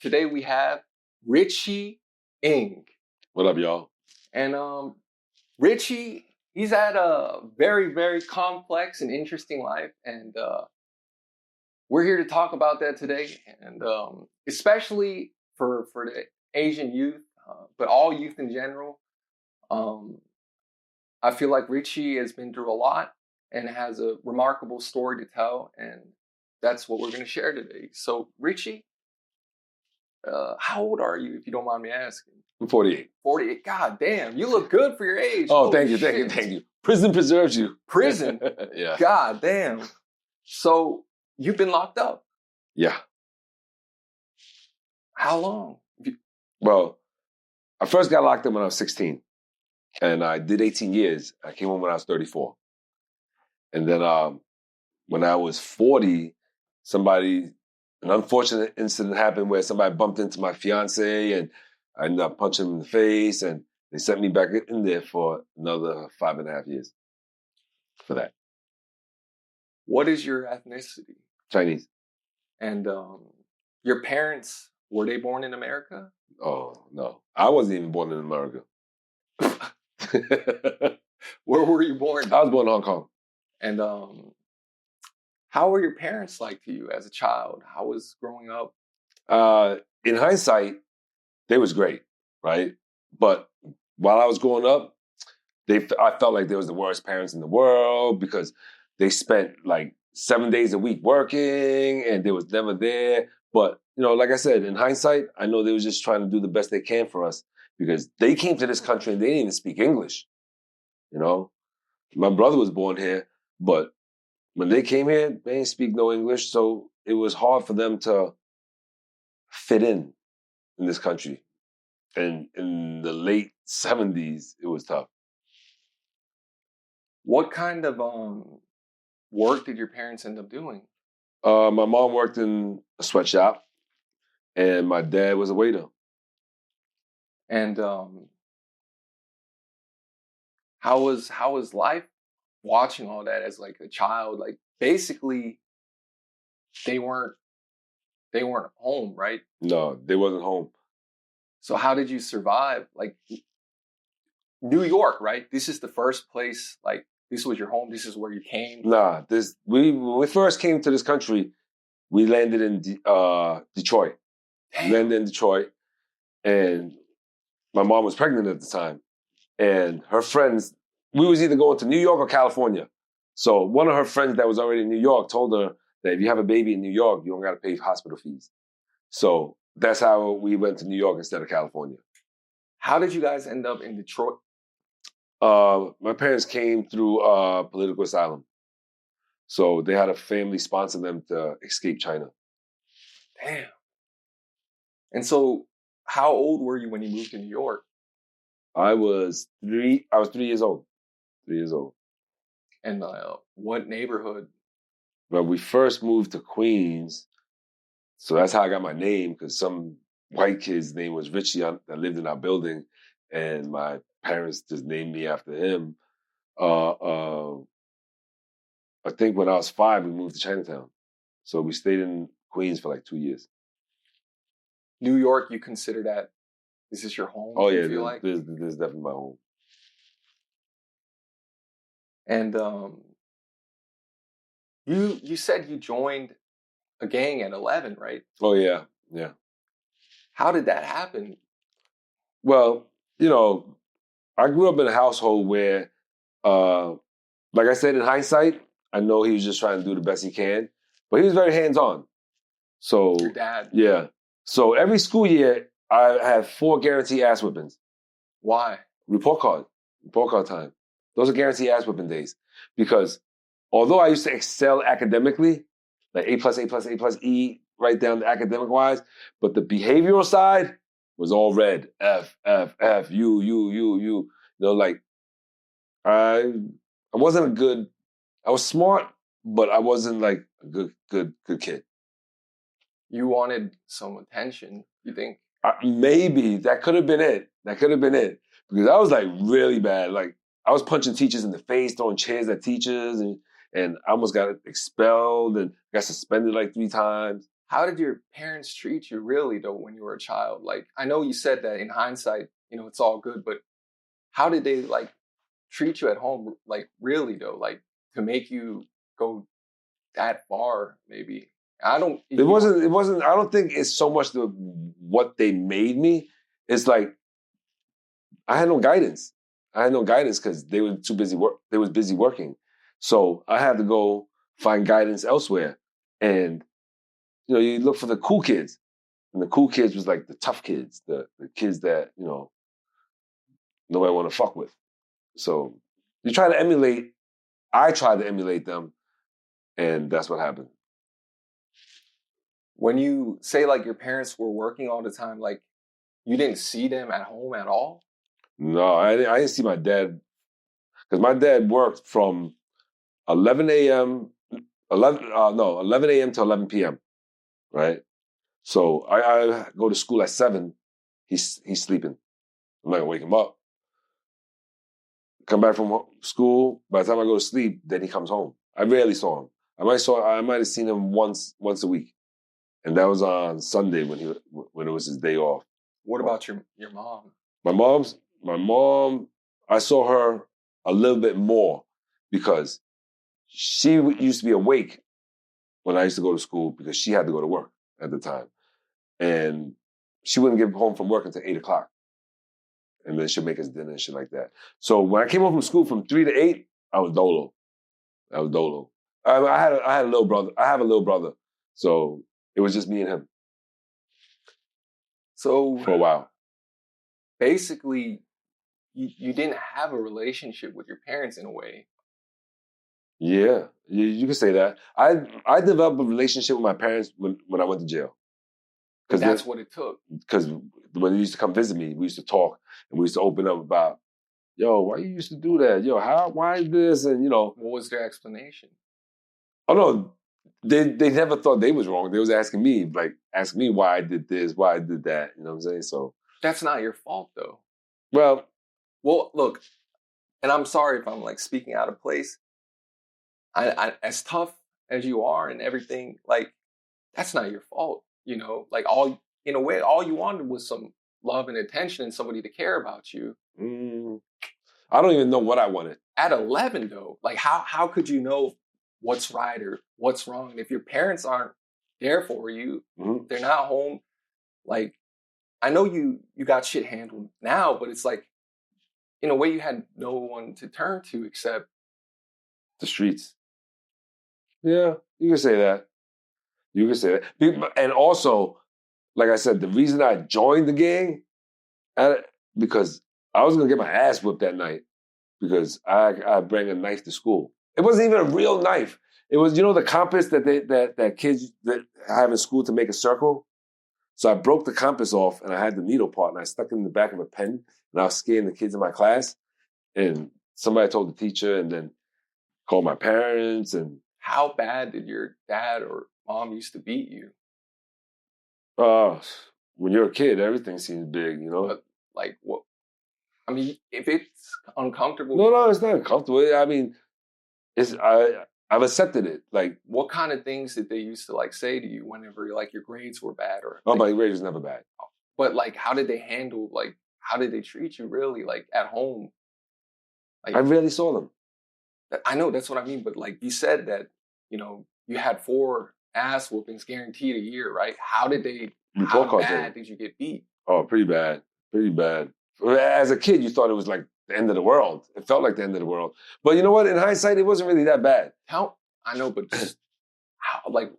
Today we have Richie Eng. What up, y'all? And Richie, he's had a very, very complex and interesting life. And we're here to talk about that today. And especially for the Asian youth, but all youth in general. I feel like Richie has been through a lot and has a remarkable story to tell. And that's what we're going to share today. So, Richie, how old are you, if you don't mind me asking? I'm 48. 48. God damn, you look good for your age. Oh, Holy thank you. shit. Prison preserves you. Prison? Yeah. God damn. So you've been locked up. Yeah. How long? Well, I first got locked up when I was 16. And I did 18 years. I came home when I was 34. And then when I was 40, an unfortunate incident happened where somebody bumped into my fiance and I ended up punching him in the face, and they sent me back in there for another 5.5 years for that. What is your ethnicity? Chinese. And your parents, were they born in America? Oh, no. I wasn't even born in America. Where were you born? I was born in Hong Kong. And how were your parents like to you as a child? How was growing up? In hindsight, they was great, right? But while I was growing up, I felt like they was the worst parents in the world because they spent like 7 days a week working and they was never there. But, like I said, in hindsight, I know they was just trying to do the best they can for us because they came to this country and they didn't even speak English. My brother was born here, but when they came here, they didn't speak no English. So it was hard for them to fit in this country. And in the late 70s, it was tough. What kind of work did your parents end up doing? My mom worked in a sweatshop, and my dad was a waiter. And how was life watching all that as like a child? Like basically, they weren't home, right? No, they wasn't home. So how did you survive? Like New York, right? This is the first place. Like this was your home. This is where you came. Nah, when we first came to this country, we landed in Detroit. Damn. We landed in Detroit, and my mom was pregnant at the time. And her friends, we was either going to New York or California. So one of her friends that was already in New York told her that if you have a baby in New York, you don't got to pay hospital fees. So that's how we went to New York instead of California. How did you guys end up in Detroit? My parents came through political asylum. So they had a family sponsor them to escape China. Damn. And so how old were you when you moved to New York? I was 3 years old. 3 years old. And what neighborhood? Well, we first moved to Queens. So that's how I got my name, because some white kid's name was Richie that lived in our building, and my parents just named me after him. I think when I was 5, we moved to Chinatown. So we stayed in Queens for like 2 years. New York, you consider that? Is this your home? Oh, yeah, this is definitely my home. And you said you joined a gang at 11, right? Oh, yeah, yeah. How did that happen? Well, I grew up in a household where, like I said, in hindsight, I know he was just trying to do the best he can, but he was very hands-on. So, your dad? Yeah. So every school year, I have 4 guaranteed ass whippings. Why? Report card time. Those are guaranteed ass whipping days. Because although I used to excel academically, like A+, E, right down to academic-wise, but the behavioral side was all red. F, U. I wasn't I was smart, but I wasn't like a good kid. You wanted some attention, you think? Maybe that could have been it. Because I was like really bad. Like I was punching teachers in the face, throwing chairs at teachers, and I almost got expelled and got suspended like 3 times. how did your parents treat you really though when you were a child? Like, I know you said that in hindsight, it's all good, but how did they like treat you at home? Like, really though, like to make you go that far, maybe. I don't, It wasn't, I don't think it's so much what they made me. It's like, I had no guidance. I had no guidance because they were too busy they was busy working. So I had to go find guidance elsewhere. And, you look for the cool kids. And the cool kids was like the tough kids, the kids that, nobody want to fuck with. So you try to emulate, I tried to emulate them, and that's what happened. when you say like your parents were working all the time, like you didn't see them at home at all? No, I didn't see my dad, because my dad worked from 11 a.m., 11 a.m. to 11 p.m., right? So I go to school at 7, he's sleeping. I'm not going to wake him up. Come back from school, by the time I go to sleep, then he comes home. I rarely saw him. I might have seen him once a week. And that was on Sunday when it was his day off. What about your mom? My mom, I saw her a little bit more because she used to be awake when I used to go to school because she had to go to work at the time. And she wouldn't get home from work until 8 o'clock. And then she'd make us dinner and shit like that. So when I came home from school from 3 to 8, I was dolo. I had a little brother. I have a little brother. So it was just me and him. So for a while. Basically, you didn't have a relationship with your parents in a way. Yeah, you can say that. I developed a relationship with my parents when I went to jail. Because that's what it took. Because when they used to come visit me, we used to talk and we used to open up about, yo, why you used to do that? Yo, why this? And, What was their explanation? Oh, no, they never thought they was wrong. They was asking me why I did this, why I did that. You know what I'm saying? So that's not your fault, though. Well, look, and I'm sorry if I'm like speaking out of place. I as tough as you are and everything, like that's not your fault. Like in a way, all you wanted was some love and attention and somebody to care about you. I don't even know what I wanted. At 11, though, like how could you know what's right or what's wrong if your parents aren't there for you? Mm-hmm. They're not home. Like, I know you got shit handled now, but it's like, in a way, you had no one to turn to except the streets. Yeah, you can say that. And also, like I said, the reason I joined the gang, because I was going to get my ass whipped that night because I bring a knife to school. It wasn't even a real knife. It was, the compass that kids that have in school to make a circle. So I broke the compass off and I had the needle part and I stuck it in the back of a pen and I was scaring the kids in my class. And somebody told the teacher and then called my parents. And how bad did your dad or mom used to beat you? When you're a kid, everything seems big, But like what? I mean, if it's uncomfortable. No, it's not uncomfortable. I mean, I've accepted it. Like, what kind of things did they used to like say to you whenever like your grades were bad or? Oh, my grades was never bad. But like, how did they handle? Like, how did they treat you? Really, like at home? Like, I rarely saw them. I know that's what I mean, but like you said that you had 4 ass whoopings guaranteed a year, right? How did they? How bad did you get beat? Oh, pretty bad. As a kid, you thought it was like the end of the world. It felt like the end of the world. But you know what? In hindsight, it wasn't really that bad. I know, but just how? Like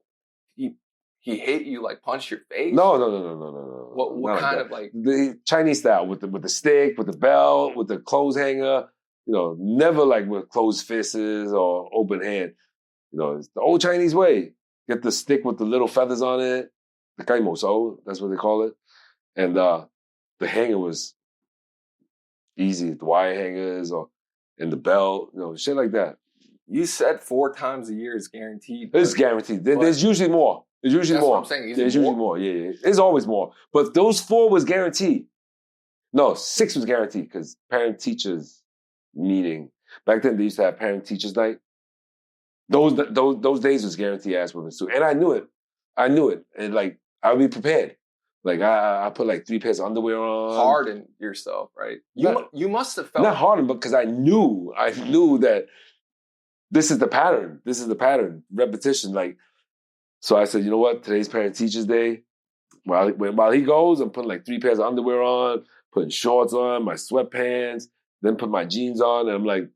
he hit you, like punched your face? No. What kind of like the Chinese style with the stick, with the belt, with the clothes hanger? Never like with closed fists or open hand. It's the old Chinese way. Get the stick with the little feathers on it. The kaimoso, that's what they call it. And the hanger was easy. The wire hangers and the belt, shit like that. You said 4 times a year is guaranteed. It's guaranteed. There's usually more. There's usually more. What I'm saying. There's usually more. Yeah. There's always more. But those 4 was guaranteed. No, 6 was guaranteed because parent-teachers meeting. Back then, they used to have parent-teachers night. Those days was guaranteed ass whippings too. And I knew it I knew it. And like, I would be prepared. Like, I put like 3 pairs of underwear on. Harden yourself, right? You must have felt... Not harden, but because I knew that this is the pattern. This is the pattern. Repetition. Like, so I said, you know what? Today's Parent Teachers Day. While he goes, I'm putting like 3 pairs of underwear on, putting shorts on, my sweatpants, then put my jeans on, and I'm like,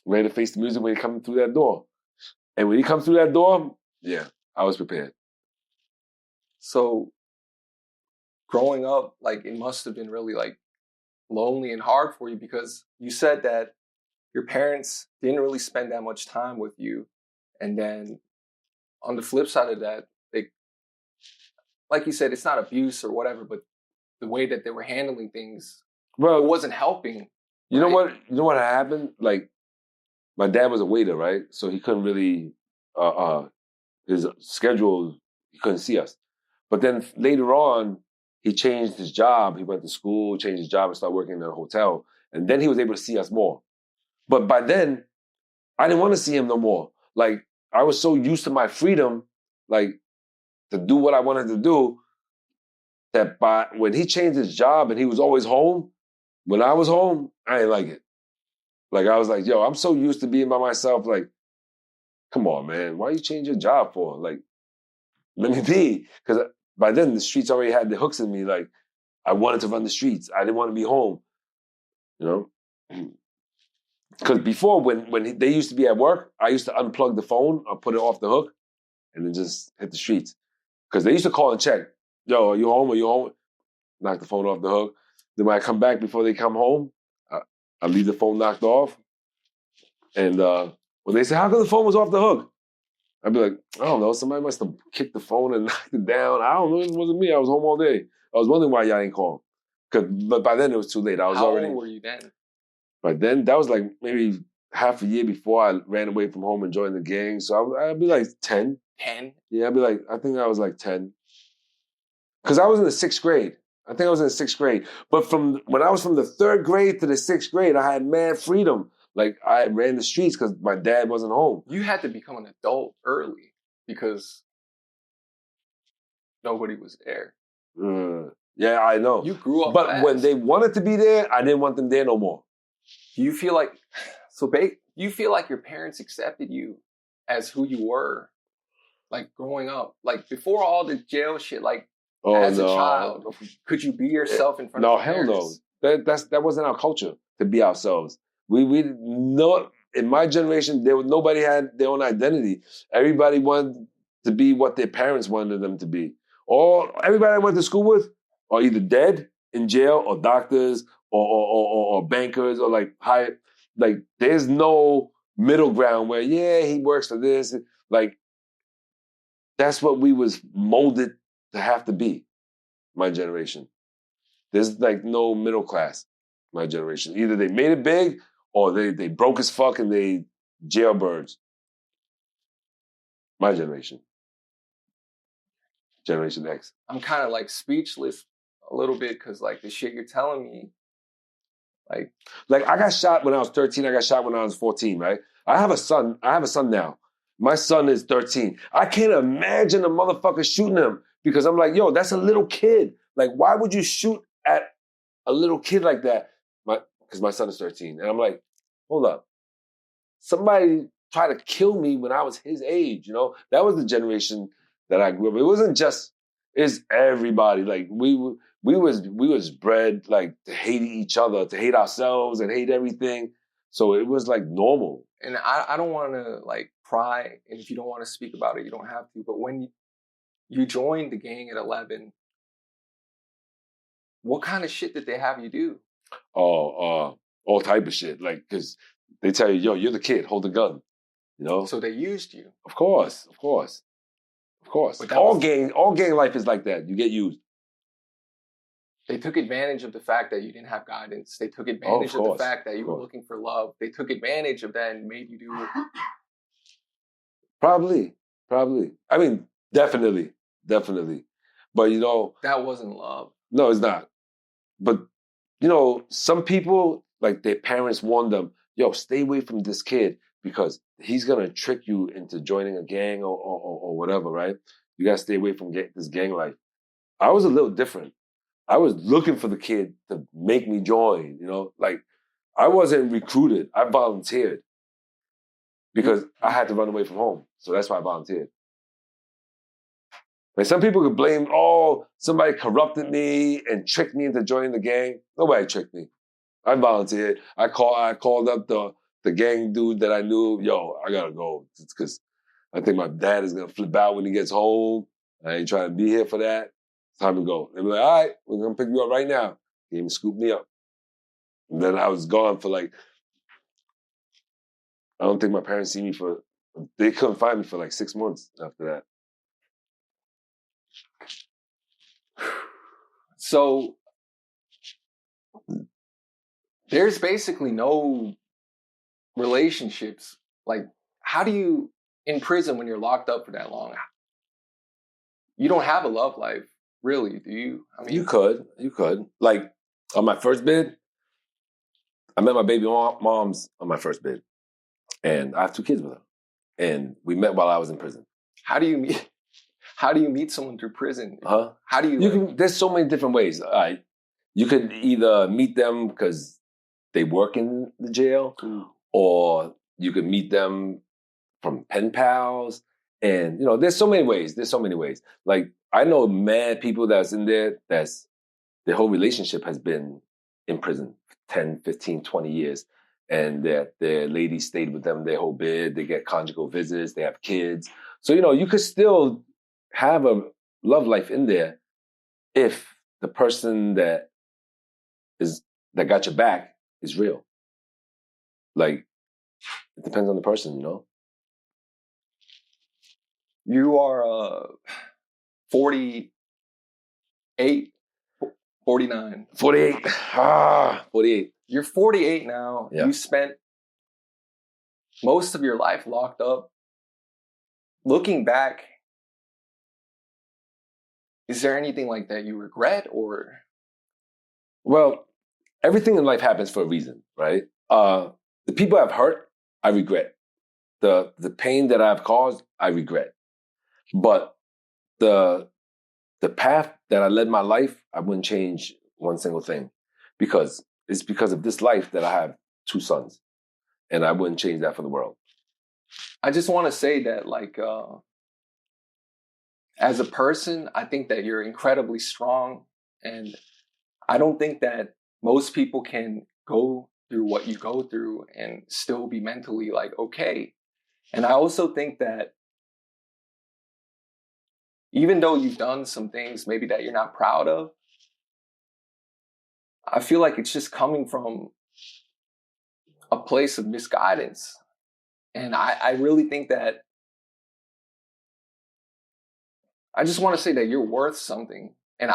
ready to face the music when he comes through that door. And when he comes through that door, yeah, I was prepared. So growing up, like, it must have been really like lonely and hard for you, because you said that your parents didn't really spend that much time with you. And then on the flip side of that, they, like you said, it's not abuse or whatever, but the way that they were handling things, well, it wasn't helping. You know what? You know what happened? Like, my dad was a waiter, right? So he couldn't really, his schedule, he couldn't see us. But then later on, he changed his job. He went to school, changed his job, and started working in a hotel. And then he was able to see us more. But by then, I didn't want to see him no more. Like, I was so used to my freedom, like, to do what I wanted to do, that when he changed his job and he was always home, when I was home, I didn't like it. Like, I was like, yo, I'm so used to being by myself. Like, come on, man. Why you change your job for? Like, let me be. Because by then, the streets already had the hooks in me. Like, I wanted to run the streets. I didn't want to be home, you know? Because before, when they used to be at work, I used to unplug the phone or put it off the hook and then just hit the streets. Because they used to call and check. Yo, are you home? Are you home? Knock the phone off the hook. Then when I come back before they come home, I leave the phone knocked off. And when they say, how come the phone was off the hook? I'd be like, I don't know. Somebody must have kicked the phone and knocked it down. I don't know. It wasn't me. I was home all day. I was wondering why y'all ain't call. But by then, it was too late. I was How already... old were you then? By then, that was like maybe half a year before I ran away from home and joined the gang. So I'd be like 10. 10? Yeah, I think I was like 10. Because I was in the 6th grade. I think I was in the 6th grade. But when I was from the 3rd grade to the 6th grade, I had mad freedom. Like, I ran the streets because my dad wasn't home. You had to become an adult early because nobody was there. Yeah, I know. You grew up But fast. when they wanted to be there, I didn't want them there no more. Do you feel like... you feel like your parents accepted you as who you were, like, growing up? Like, before all the jail shit, like, as a child, could you be yourself in front of your parents? No, hell no. That wasn't our culture, to be ourselves. We no, in my generation, nobody had their own identity. Everybody wanted to be what their parents wanted them to be. Everybody I went to school with are either dead, in jail, or doctors, or bankers, or like high. Like, there's no middle ground where, yeah, he works for this. Like, that's what we was molded to have to be, my generation. There's like no middle class, my generation. Either they made it big or they broke as fuck and they jailbirds. My generation. Generation X. I'm kind of like speechless a little bit because, like, the shit you're telling me, like, I got shot when I was 13. I got shot when I was 14, right? I have a son now. My son is 13. I can't imagine a motherfucker shooting him because I'm like, yo, that's a little kid. Like, why would you shoot at a little kid like that? Because my son is 13. And I'm like, hold up. Somebody tried to kill me when I was his age, you know? That was the generation that I grew up. It wasn't just, it's everybody. Like, we was bred, like, to hate each other, to hate ourselves and hate everything. So it was like normal. And I don't want to, like, pry, and if you don't want to speak about it, you don't have to. But when you joined the gang at 11, what kind of shit did they have you do? All type of shit. Like, because they tell you, yo, you're the kid, hold the gun. You know? So they used you. Of course. But all gang life is like that. You get used. They took advantage of the fact that you didn't have guidance. They took advantage of the fact that you were looking for love. They took advantage of that and made you do it. Probably. I mean, definitely. But, you know... That wasn't love. No, it's not. But, you know, some people, like, their parents warned them, yo, stay away from this kid because he's going to trick you into joining a gang or whatever, right? You got to stay away from this gang life. I was a little different. I was looking for the kid to make me join, like I wasn't recruited. I volunteered because I had to run away from home. So that's why I volunteered. Like some people could blame, somebody corrupted me and tricked me into joining the gang. Nobody tricked me. I volunteered. I called up the gang dude that I knew. Yo, I gotta go. It's because I think my dad is gonna flip out when he gets home. I ain't trying to be here for that. It's time to go. They were like, all right, we're gonna pick you up right now. He even scooped me up. And then I was gone for I don't think my parents see me they couldn't find me for 6 months after that. So there's basically no relationships. Like, how do you, in prison when you're locked up for that long, you don't have a love life, really, do you? I mean, you could. Like, on my first bid, I met my baby moms on my first bid. And I have 2 kids with her. And we met while I was in prison. How do you meet someone through prison? Huh? How do you there's so many different ways. You could either meet them because they work in the jail, or you could meet them from pen pals. And, there's so many ways. Like, I know mad people that's in there their whole relationship has been in prison 10, 15, 20 years. And that their lady stayed with them their whole bid. They get conjugal visits. They have kids. So, you could still have a love life in there if the person that got your back is real. Like, it depends on the person, You are 48, 49. 48. 48. You're 48 now. Yeah. You spent most of your life locked up. Looking back, is there anything like that you regret or? Well, everything in life happens for a reason, right? The people I've hurt, I regret. The pain that I've caused, I regret. But the path that I led my life, I wouldn't change one single thing, because it's because of this life that I have 2 sons, and I wouldn't change that for the world. I just want to say that, as a person, I think that you're incredibly strong, and I don't think that most people can go through what you go through and still be mentally okay. And I also think that even though you've done some things maybe that you're not proud of, I feel like it's just coming from a place of misguidance. And I really think that I just want to say that you're worth something. And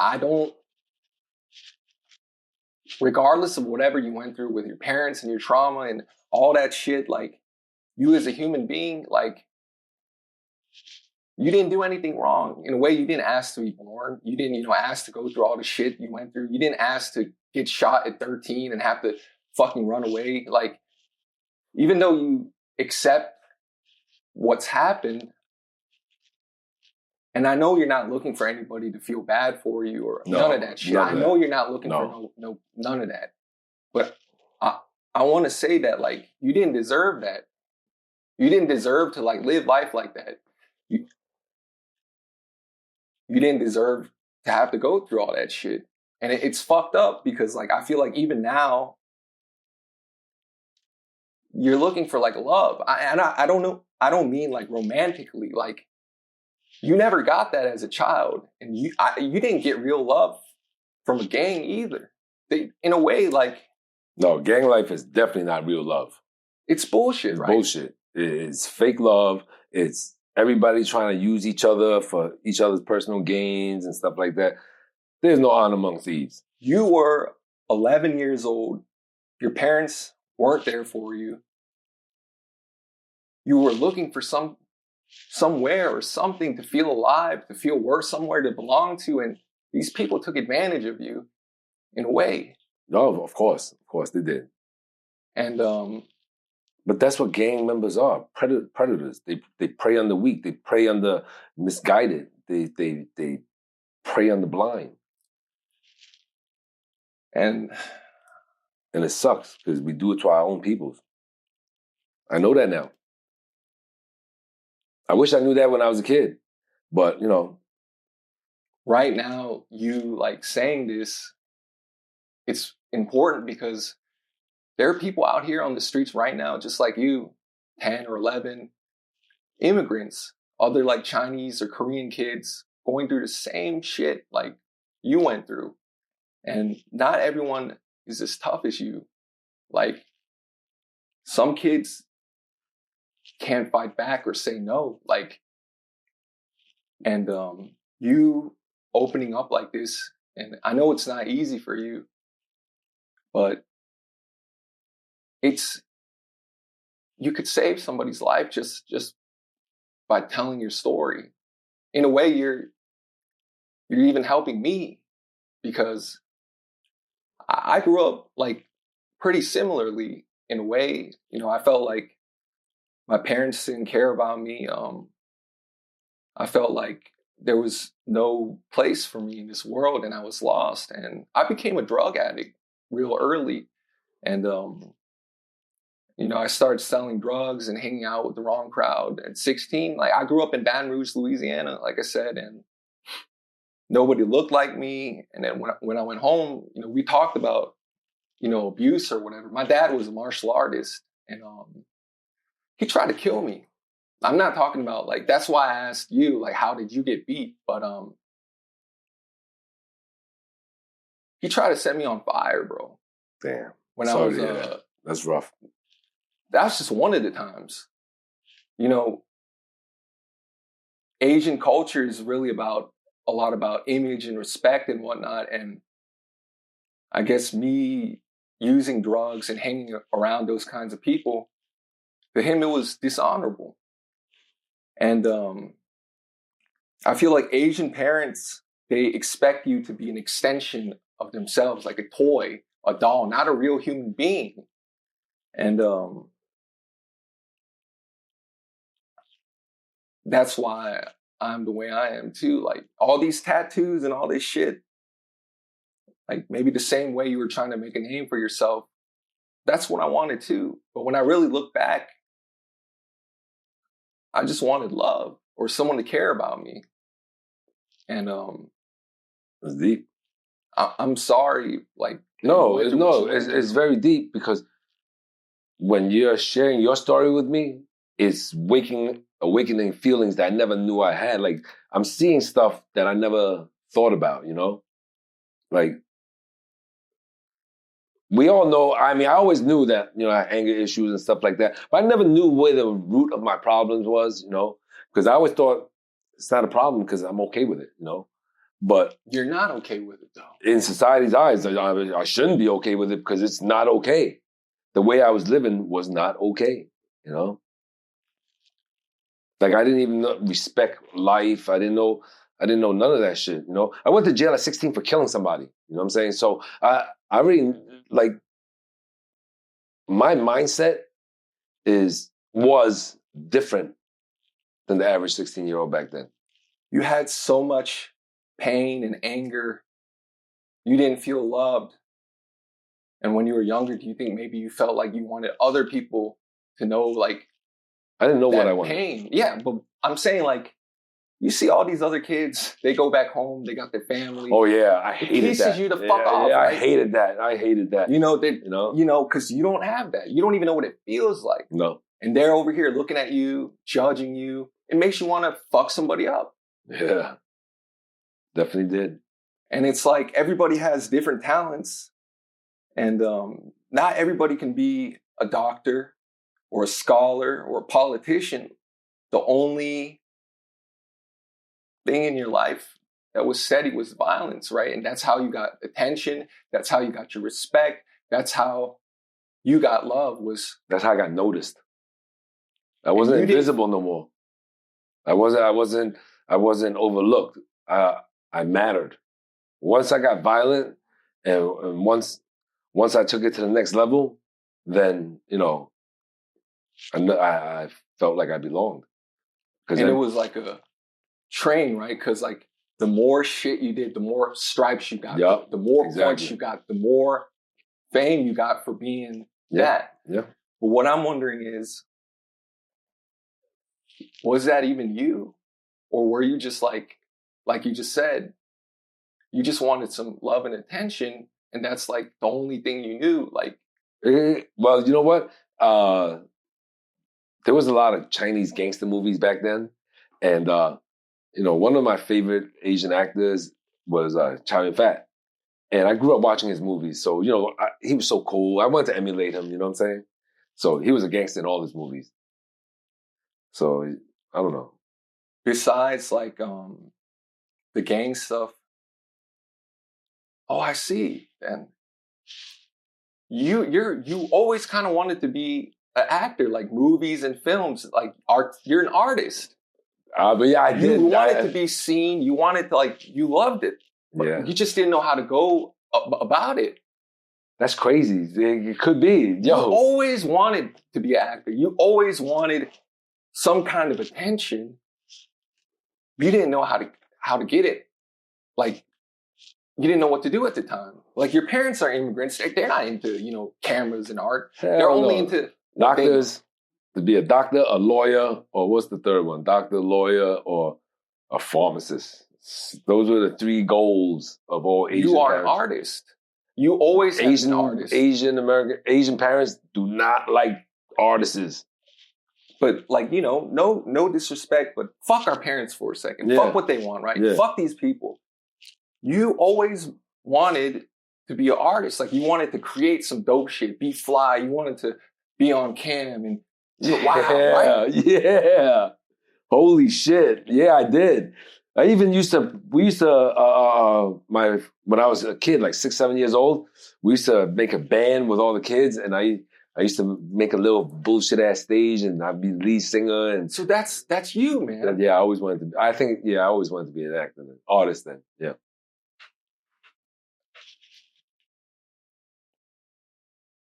regardless of whatever you went through with your parents and your trauma and all that shit, you as a human being, you didn't do anything wrong. In a way, you didn't ask to be born. You didn't, ask to go through all the shit you went through. You didn't ask to get shot at 13 and have to fucking run away. Even though you accept what's happened, and I know you're not looking for anybody to feel bad for you or none of that shit. I know you're not looking for none of that. But I want to say that, you didn't deserve that. You didn't deserve to, live life like that. You didn't deserve to have to go through all that shit. And it's fucked up because, I feel like even now, you're looking for, love. I don't know. I don't mean, romantically. You never got that as a child. And you didn't get real love from a gang either. In a way, No, gang life is definitely not real love. It's bullshit, right? Bullshit. It's fake love. It's everybody trying to use each other for each other's personal gains and stuff like that. There's no honor among thieves. You were 11 years old. Your parents weren't there for you. You were looking for somewhere or something to feel alive, to feel worth, somewhere to belong to, and these people took advantage of you in a way. No, of course they did. And but that's what gang members are: predators. They prey on the weak. They prey on the misguided. they prey on the blind. And it sucks because we do it to our own peoples. I know that now. I wish I knew that when I was a kid, but you know. Right now, you like saying this, it's important because there are people out here on the streets right now, just like you, 10 or 11 immigrants, other like Chinese or Korean kids going through the same shit like you went through. And not everyone is as tough as you. Like, some kids can't fight back or say no. Like, and you opening up like this, and I know it's not easy for you, but you could save somebody's life just by telling your story. In a way, you're even helping me, because I grew up like pretty similarly in a way. You know, I felt like my parents didn't care about me. I felt like there was no place for me in this world, and I was lost. And I became a drug addict real early. And you know, I started selling drugs and hanging out with the wrong crowd at 16. Like, I grew up in Baton Rouge, Louisiana, like I said, and nobody looked like me. And then when I went home, you know, we talked about, you know, abuse or whatever. My dad was a martial artist, and he tried to kill me. I'm not talking about, like, that's why I asked you, like, how did you get beat? But he tried to set me on fire, bro. Damn. When Sorry I was to hear that. That's rough. That's just one of the times. You know, Asian culture is really about a lot about image and respect and whatnot. And I guess me using drugs and hanging around those kinds of people, to him, it was dishonorable. And I feel like Asian parents, they expect you to be an extension of themselves, like a toy, a doll, not a real human being. And that's why I'm the way I am too. Like, all these tattoos and all this shit, like maybe the same way you were trying to make a name for yourself, that's what I wanted too. But when I really look back, I just wanted love or someone to care about me. And It's deep. I'm sorry. Like, no, it's very deep, because when you're sharing your story with me, it's awakening feelings that I never knew I had. Like, I'm seeing stuff that I never thought about, you know? Like, we all know, I mean, I always knew that, you know, I had anger issues and stuff like that, but I never knew where the root of my problems was, you know? Because I always thought it's not a problem because I'm okay with it, you know? But you're not okay with it, though. In society's eyes, I shouldn't be okay with it because it's not okay. The way I was living was not okay, you know? Like, I didn't even respect life. I didn't know none of that shit, you know? I went to jail at 16 for killing somebody, you know what I'm saying? So I really, like, my mindset was different than the average 16-year-old back then. You had so much pain and anger. You didn't feel loved. And when you were younger, do you think maybe you felt like you wanted other people to know, like, I didn't know what I wanted. Pain. Yeah, but I'm saying, like, you see all these other kids, they go back home, they got their family. Oh yeah, I hated that. It pisses you to fuck off. Yeah, right? I hated that. You know, because you don't have that. You don't even know what it feels like. No. And they're over here looking at you, judging you. It makes you want to fuck somebody up. Yeah, definitely did. And it's like, everybody has different talents, and not everybody can be a doctor or a scholar or a politician. The only thing in your life that was steady was violence, right? And that's how you got attention. That's how you got your respect. That's how you got love. That's how I got noticed. I wasn't invisible no more. I wasn't overlooked. I mattered. Once I got violent, and once I took it to the next level, then, you know, I felt like I belonged. And it was like a train, right? Because like the more shit you did, the more stripes you got, Yep, the more exactly. points you got, the more fame you got for being that. Yeah. But what I'm wondering is, was that even you? Or were you just like you just said, you just wanted some love and attention, and that's like the only thing you knew? Like, well, you know what? There was a lot of Chinese gangster movies back then. And, one of my favorite Asian actors was Chow Yun-fat. And I grew up watching his movies. So, he was so cool. I wanted to emulate him, you know what I'm saying? So he was a gangster in all his movies. So, I don't know. besides like the gang stuff, oh, I see. And you always kind of wanted to be an actor, like movies and films, like art. You're an artist. But yeah, I did. You wanted to be seen. You wanted to you loved it. But Yeah. you just didn't know how to go about it. That's crazy. It could be. You always wanted to be an actor. You always wanted some kind of attention. You didn't know how to get it. Like, you didn't know what to do at the time. Like, your parents are immigrants. They're not into, cameras and art. They're only into doctors. To be a doctor, a lawyer, or what's the third one? Doctor, lawyer, or a pharmacist. Those were the three goals of all Asian You are parents. an artist. You always have been an artist. Asian parents do not like artists. But no disrespect, but fuck our parents for a second. Yeah. Fuck what they want, right? Yeah. Fuck these people. You always wanted to be an artist. Like, you wanted to create some dope shit, be fly. You wanted to be on cam and wow, right? Yeah. Holy shit. Yeah, I did. I even when I was a kid, like 6, 7 years old, we used to make a band with all the kids, and I used to make a little bullshit ass stage, and I'd be the lead singer. And so that's you, man. Yeah, I always wanted to. I always wanted to be an actor, artist. Then, yeah.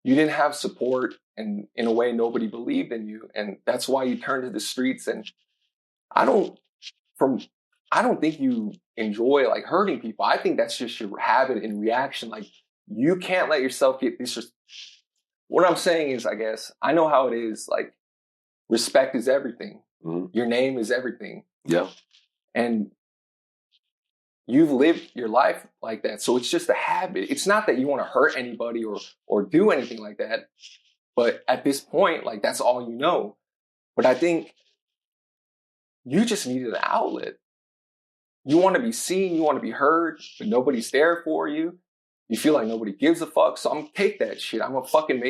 You didn't have support, and in a way, nobody believed in you, and that's why you turned to the streets. And I don't think you enjoy like hurting people. I think that's just your habit and reaction. Like, you can't let yourself get this. What I'm saying is, I guess, I know how it is. Like, respect is everything. Mm-hmm. Your name is everything. Yeah. And you've lived your life like that. So it's just a habit. It's not that you want to hurt anybody or do anything like that. But at this point, like, that's all you know. But I think you just needed an outlet. You want to be seen, you want to be heard, but nobody's there for you. You feel like nobody gives a fuck. So I'm gonna take that shit. I'm gonna fucking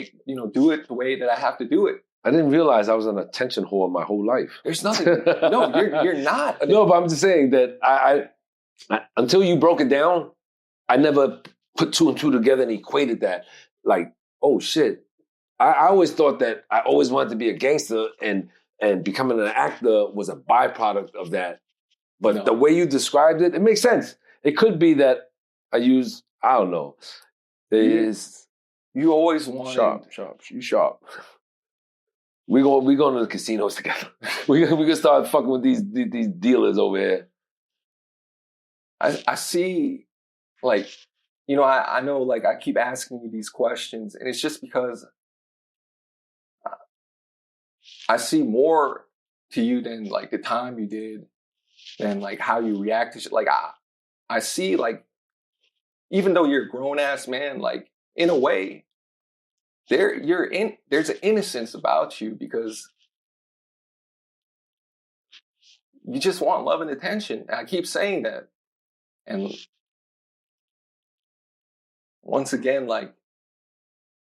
do it the way that I have to do it. I didn't realize I was an attention whore my whole life. There's nothing. No, you're not. No, but I'm just saying that I until you broke it down, I never put 2 and 2 together and equated that. Like, oh shit. I always thought that I always wanted to be a gangster, and becoming an actor was a byproduct of that. But the way you described it, it makes sense. It could be that I don't know. You always wanted sharp. You sharp. We going to the casinos together. we gonna start fucking with these dealers over here. I see, like, I know, like, I keep asking you these questions, and it's just because I see more to you than like the time you did, than like how you react to shit. Like, I see, like, even though you're a grown ass man, like, in a way, there's an innocence about you, because you just want love and attention. And I keep saying that. And once again, like,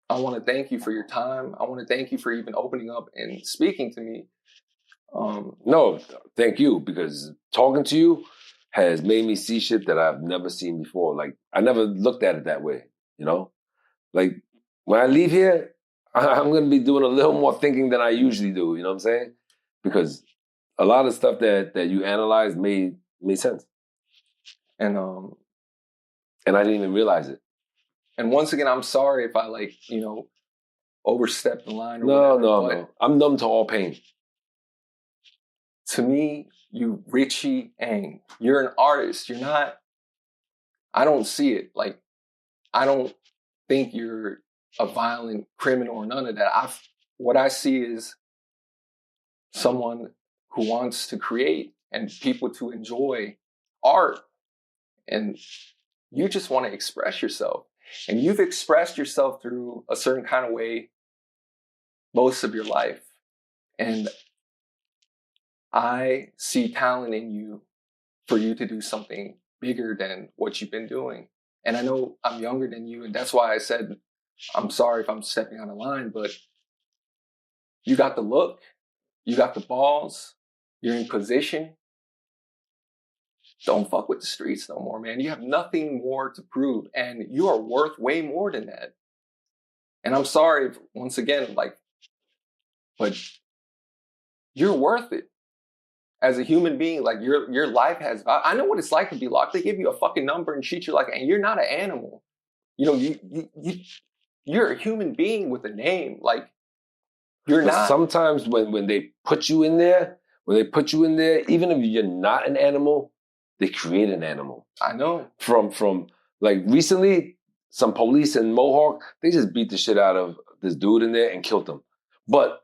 I want to thank you for your time. I want to thank you for even opening up and speaking to me. No, thank you, because talking to you has made me see shit that I've never seen before. Like, I never looked at it that way, Like, when I leave here, I'm going to be doing a little more thinking than I usually do, you know what I'm saying? Because a lot of stuff that you analyzed made sense. And I didn't even realize it. And once again, I'm sorry if I, like, overstepped the line or No, whatever. No. I'm numb to all pain. to me, you Richie Eng, you're an artist. You're not. I don't see it. Like, I don't think you're a violent criminal or none of that. What I see is someone who wants to create and people to enjoy art, and you just want to express yourself. And you've expressed yourself through a certain kind of way most of your life. And I see talent in you for you to do something bigger than what you've been doing. And I know I'm younger than you, and that's why I said, I'm sorry if I'm stepping on a line, but you got the look, you got the balls, you're in position. Don't fuck with the streets no more, man. You have nothing more to prove, and you are worth way more than that. And I'm sorry, if, once again, like, but you're worth it. As a human being, like your life has. I know what it's like to be locked. They give you a fucking number and treat you like, and you're not an animal. You know, you're a human being with a name. Like, you're But not. sometimes when they put you in there, even if you're not an animal, they create an animal. I know. From like recently, some police in Mohawk, they just beat the shit out of this dude in there and killed him. But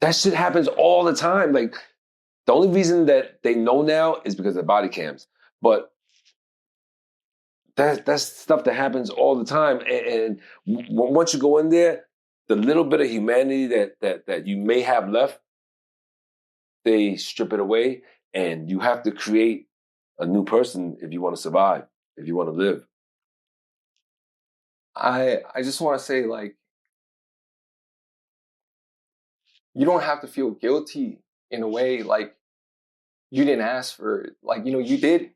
that shit happens all the time. Like, the only reason that they know now is because of body cams. But that's stuff that happens all the time. And once you go in there, the little bit of humanity that you may have left, they strip it away, and you have to create a new person if you want to survive, if you want to live. I just want to say, like, you don't have to feel guilty in a way. Like, you didn't ask for it. Like, you know, you did.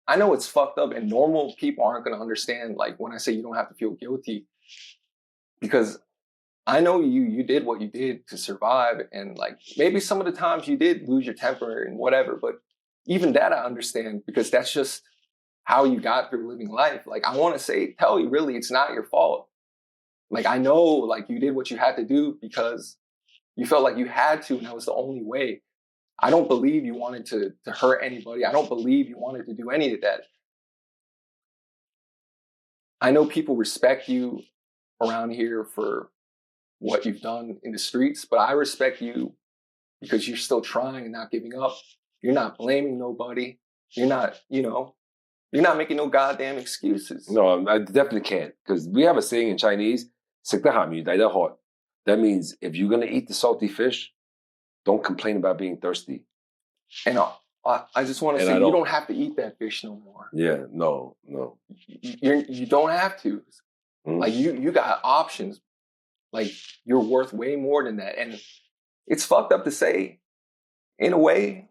I know it's fucked up, and normal people aren't going to understand, like, when I say you don't have to feel guilty, because I know you did what you did to survive, and like maybe some of the times you did lose your temper and whatever, but even that I understand, because that's just how you got through living life. Like, I want to tell you, really, it's not your fault. Like, I know, like, you did what you had to do because you felt like you had to, and that was the only way. I don't believe you wanted to hurt anybody. I don't believe you wanted to do any of that. I know people respect you around here for what you've done in the streets, but I respect you because you're still trying and not giving up. You're not blaming nobody. You're not, you're not making no goddamn excuses. No, I definitely can't, because we have a saying in Chinese, 食得鹹魚抵得渴. That means if you're going to eat the salty fish, don't complain about being thirsty. And I just want to say, you don't have to eat that fish no more. Yeah, no. You don't have to. Like, you got options. Like, you're worth way more than that. And it's fucked up to say, in a way,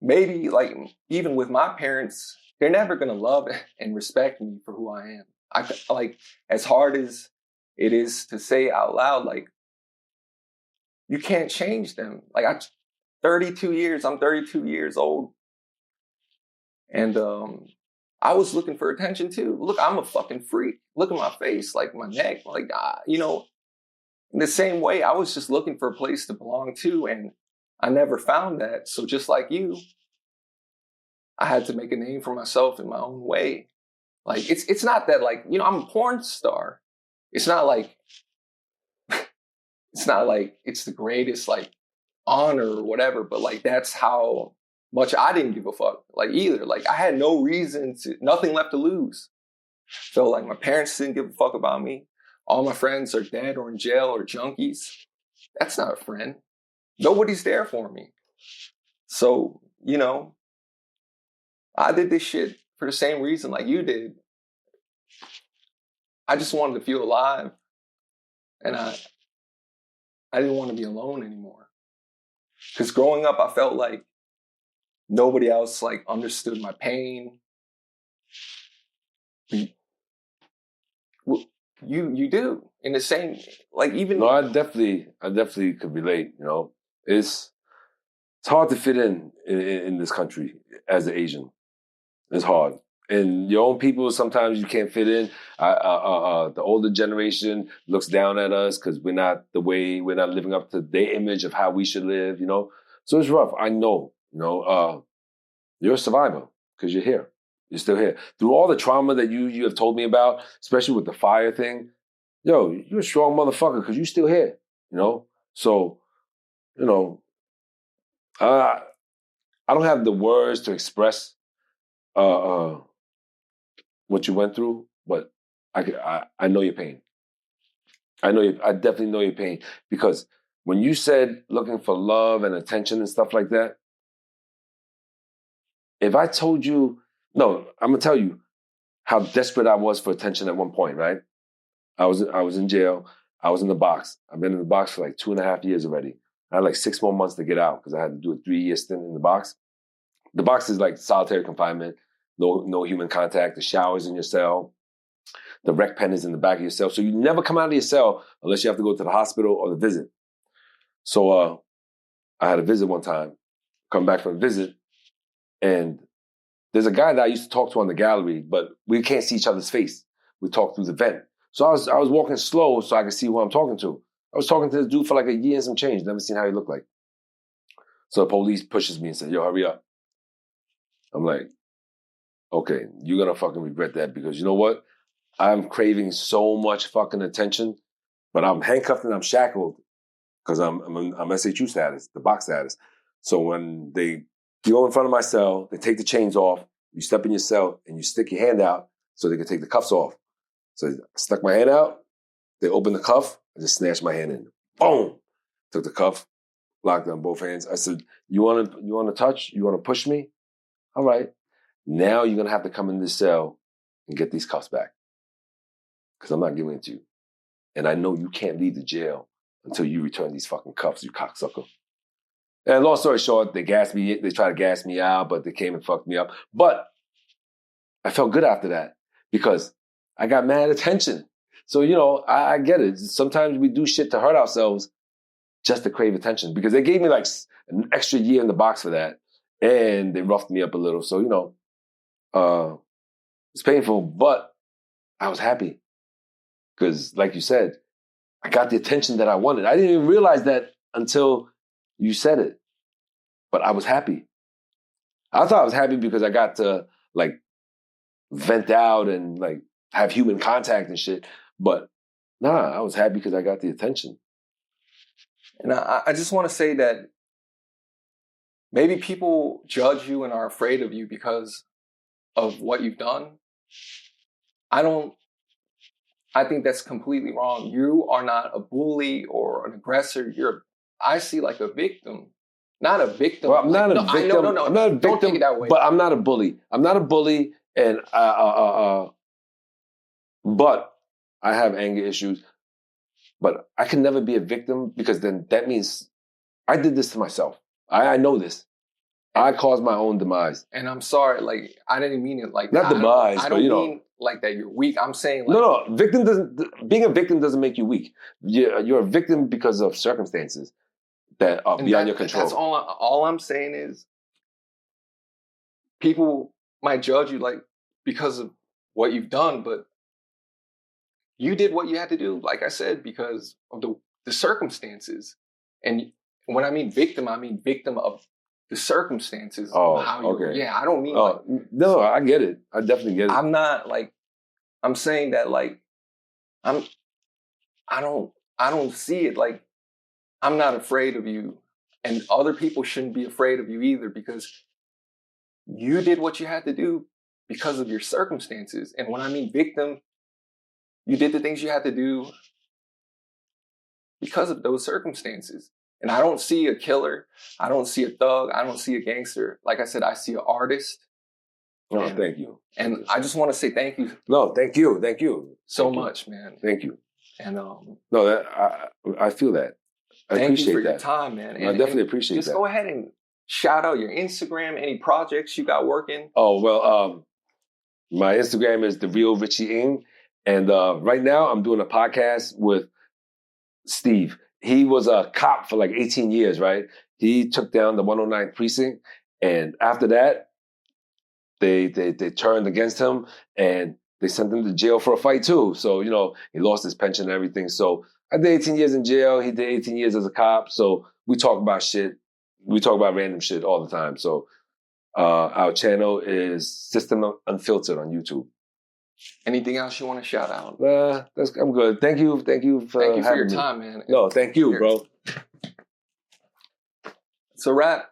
maybe, like, even with my parents, they're never going to love and respect me for who I am. Like, as hard as it is to say out loud, like, you can't change them. Like, I'm 32 years old. And I was looking for attention too. Look, I'm a fucking freak. Look at my face, like my neck. Like, in the same way, I was just looking for a place to belong to, and I never found that. So just like you, I had to make a name for myself in my own way. Like, it's not that, like, I'm a porn star. It's not like it's the greatest, like, honor or whatever, but like, that's how much I didn't give a fuck, like, either. Like, I had nothing left to lose. So, like, my parents didn't give a fuck about me. All my friends are dead or in jail or junkies. That's not a friend. Nobody's there for me. So, I did this shit for the same reason like you did. I just wanted to feel alive. And I didn't want to be alone anymore. Because growing up, I felt like nobody else, like, understood my pain. You do, in the same, like, even. No, I definitely could relate. It's hard to fit in this country as an Asian. It's hard, and your own people, sometimes you can't fit in. The older generation looks down at us because we're not living up to their image of how we should live, you know? So it's rough. I know, you know, you're a survivor because you're here. You're still here. Through all the trauma that you have told me about, especially with the fire thing, yo, you're a strong motherfucker because you're still here, you know? So, you know, I don't have the words to express what you went through, but I know your pain. I definitely know your pain because when you said looking for love and attention and stuff like that, if I told you, no, I'm gonna tell you how desperate I was for attention at one point, right? I was in jail. I was in the box. I've been in the box for like 2.5 years already. I had like 6 more months to get out because I had to do a 3-year stint in the box. The box is like solitary confinement, no human contact. The shower's in your cell. The rec pen is in the back of your cell. So you never come out of your cell unless you have to go to the hospital or the visit. So I had a visit one time, come back from a visit, and there's a guy that I used to talk to on the gallery, but we can't see each other's face. We talk through the vent. So I was walking slow so I could see who I'm talking to. I was talking to this dude for like a year and some change, never seen how he looked like. So the police pushes me and said, yo, hurry up. I'm like, okay, you're gonna fucking regret that because you know what? I'm craving so much fucking attention, but I'm handcuffed and I'm shackled because I'm SHU status, the box status. So when they go in front of my cell, they take the chains off, you step in your cell and you stick your hand out so they can take the cuffs off. So I stuck my hand out, they opened the cuff, I just snatched my hand in. Boom! Took the cuff, locked on both hands. I said, you want to touch? You want to push me? All right. Now you're going to have to come in this cell and get these cuffs back because I'm not giving it to you. And I know you can't leave the jail until you return these fucking cuffs, you cocksucker. And long story short, they tried to gas me out, but they came and fucked me up. But I felt good after that because I got mad attention. So, you know, I get it. Sometimes we do shit to hurt ourselves just to crave attention because they gave me like an extra year in the box for that. And they roughed me up a little. So, you know, it's painful, but I was happy because like you said, I got the attention that I wanted. I didn't even realize that until you said it, but I was happy. I thought I was happy because I got to like vent out and like have human contact and shit. But nah, I was happy because I got the attention. And I just want to say that maybe people judge you and are afraid of you because of what you've done. I think that's completely wrong. You are not a bully or an aggressor. I see like a victim. Not a victim. Well, I'm not a victim. No. I'm not a victim, don't take it that way. But I'm not a bully. I'm not a bully, and but I have anger issues. But I can never be a victim because then that means I did this to myself. I know this. I caused my own demise. And I'm sorry, like I didn't mean it like not that. demise, I don't but mean like that you're weak. I'm saying like no. Being a victim doesn't make you weak. You're a victim because of circumstances that are beyond your control. That's all I'm saying is people might judge you like because of what you've done, but you did what you had to do, like I said, because of the circumstances. And when I mean victim of the circumstances. Oh, of how okay. Yeah, I don't mean no, I get it. I definitely get it. I'm not like, I'm saying that like, I don't see it like, I'm not afraid of you and other people shouldn't be afraid of you either because you did what you had to do because of your circumstances. And when I mean victim, you did the things you had to do because of those circumstances. And I don't see a killer. I don't see a thug. I don't see a gangster. Like I said, I see an artist. Oh, thank you. And I just want to say thank you. No, thank you. Thank you. So much, man. Thank you. And no, I feel that. I thank appreciate you for that. your time, man. I definitely appreciate that. Just go ahead and shout out your Instagram, any projects you got working. Oh, well, my Instagram is the real Richie Eng. And right now I'm doing a podcast with Steve. He was a cop for like 18 years, right? He took down the 109th precinct. And after that, they turned against him and they sent him to jail for a fight too. So, you know, he lost his pension and everything. So I did 18 years in jail. He did 18 years as a cop. So we talk about shit. We talk about random shit all the time. So our channel is System Unfiltered on YouTube. Anything else you want to shout out? I'm good. Thank you for Thank you for your having me. time, man. No, thank you, bro. It's a wrap.